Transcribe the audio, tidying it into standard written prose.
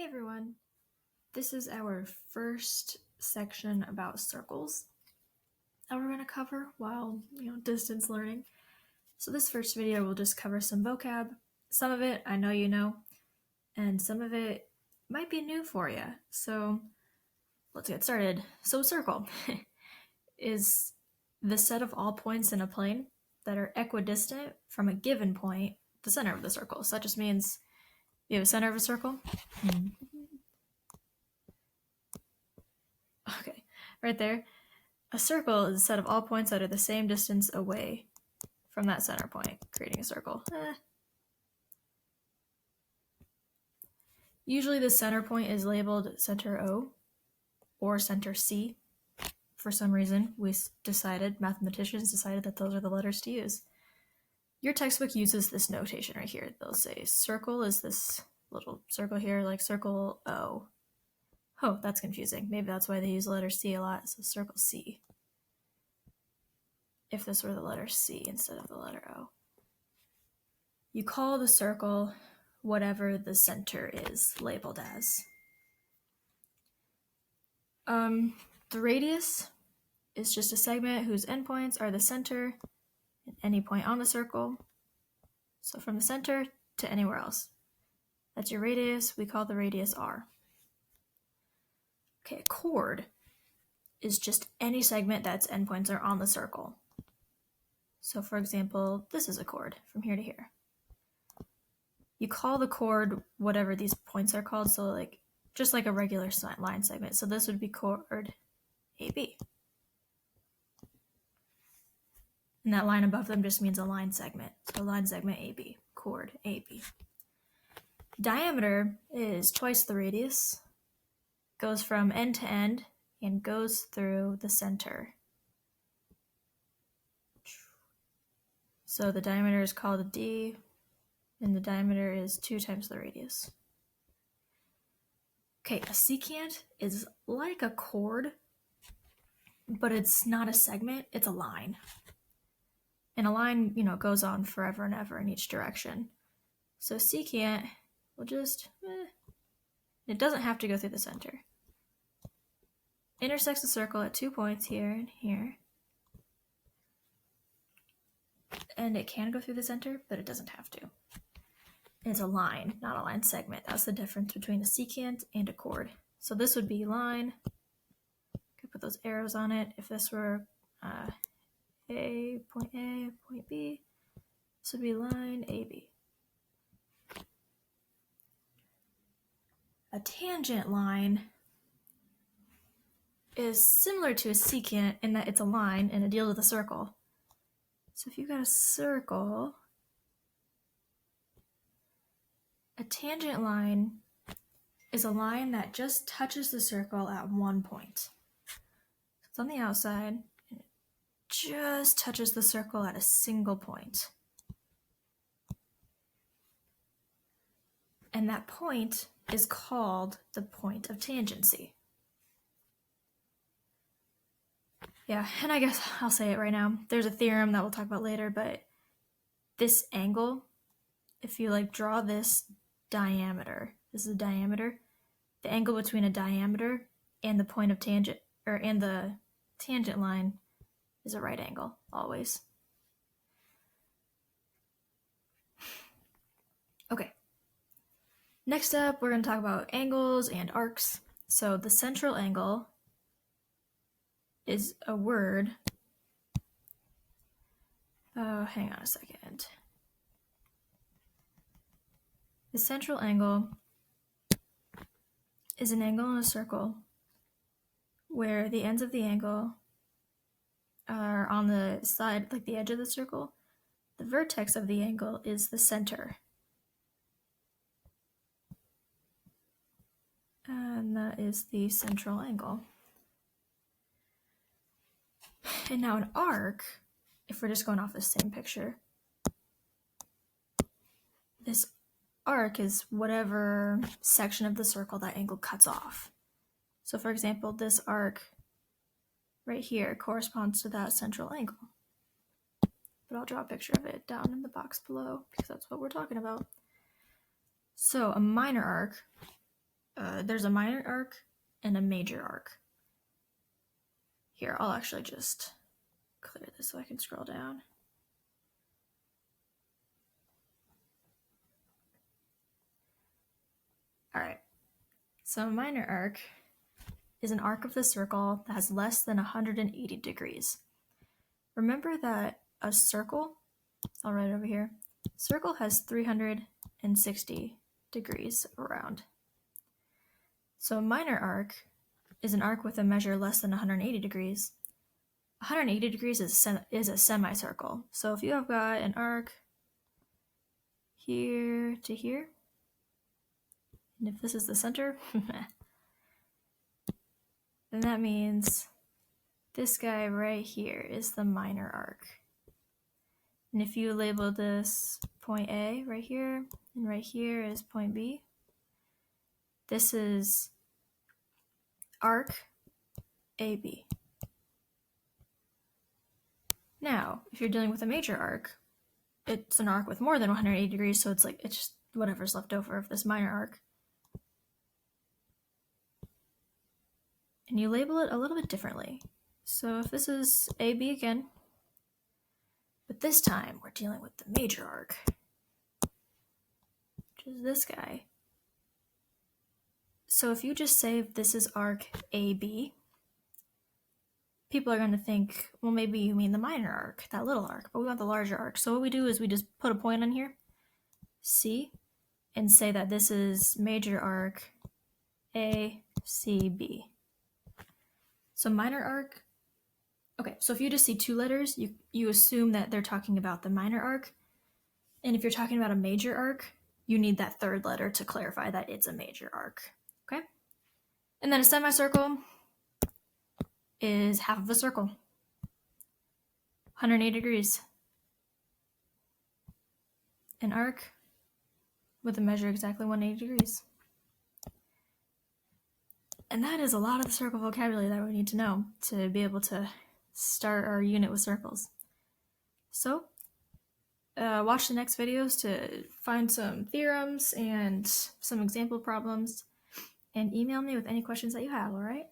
everyone, this is our first section about circles that we're going to cover while distance learning. So this first video will just cover some vocab. Some of it I know you know, and some of it might be new for you. So let's get started. So a circle is the set of all points in a plane that are equidistant from a given point, the center of the circle. So that just means you have a center of a circle. Okay, right there. A circle is a set of all points that are the same distance away from that center point, creating a circle. Usually the center point is labeled center O or center C. For some reason, mathematicians decided that those are the letters to use. Your textbook uses this notation right here. They'll say circle is this little circle here, like circle O. Oh, that's confusing. Maybe that's why they use the letter C a lot. So circle C. If this were the letter C instead of the letter O. You call the circle whatever the center is labeled as. The radius is just a segment whose endpoints are the center at any point on the circle. So from the center to anywhere else. That's your radius. We call the radius R. Okay, a chord is just any segment that's endpoints are on the circle. So for example, this is a chord from here to here. You call the chord whatever these points are called, so just like a regular line segment. So this would be chord AB. And that line above them just means a line segment. So line segment AB, chord AB. Diameter is twice the radius, goes from end to end, and goes through the center. So the diameter is called a D, and the diameter is 2 times the radius. Okay, a secant is like a chord, but it's not a segment, it's a line. And a line, goes on forever and ever in each direction. So secant will just, it doesn't have to go through the center. Intersects the circle at 2 points here and here. And it can go through the center, but it doesn't have to. It's a line, not a line segment. That's the difference between a secant and a chord. So this would be line. Could put those arrows on it. If this were A, point B, this would be line AB. A tangent line is similar to a secant in that it's a line and it deals with a circle. So if you've got a circle, a tangent line is a line that just touches the circle at one point. So it's on the outside, and it just touches the circle at a single point. And that point is called the point of tangency. Yeah, and I guess I'll say it right now. There's a theorem that we'll talk about later, but this angle, if you draw this diameter, this is a diameter, the angle between a diameter and the point of tangent, and the tangent line is a right angle, always. Okay. Next up, we're going to talk about angles and arcs. So the central angle is a word. Hang on a second. The central angle is an angle in a circle where the ends of the angle are on the side, like the edge of the circle. The vertex of the angle is the center. And that is the central angle. And now an arc, if we're just going off the same picture, this arc is whatever section of the circle that angle cuts off. So for example, this arc right here corresponds to that central angle. But I'll draw a picture of it down in the box below because that's what we're talking about. So a minor arc there's a minor arc and a major arc. Here, I'll actually just clear this so I can scroll down. All right, so a minor arc is an arc of the circle that has less than 180 degrees. Remember that a circle, I'll write it over here, circle has 360 degrees around. So a minor arc is an arc with a measure less than 180 degrees. 180 degrees is a semicircle. So if you have got an arc here to here, and if this is the center, then that means this guy right here is the minor arc. And if you label this point A right here, and right here is point B, this is arc AB. Now, if you're dealing with a major arc, it's an arc with more than 180 degrees, so it's just whatever's left over of this minor arc. And you label it a little bit differently. So if this is AB again, but this time we're dealing with the major arc, which is this guy. So if you just say this is arc AB, people are going to think, well, maybe you mean the minor arc, that little arc, but we want the larger arc. So what we do is we just put a point on here, C, and say that this is major arc ACB. So minor arc, okay, so if you just see two letters, you assume that they're talking about the minor arc. And if you're talking about a major arc, you need that third letter to clarify that it's a major arc, okay? And then a semicircle is half of a circle, 180 degrees. An arc with a measure exactly 180 degrees. And that is a lot of the circle vocabulary that we need to know to be able to start our unit with circles. So, watch the next videos to find some theorems and some example problems, and email me with any questions that you have, all right?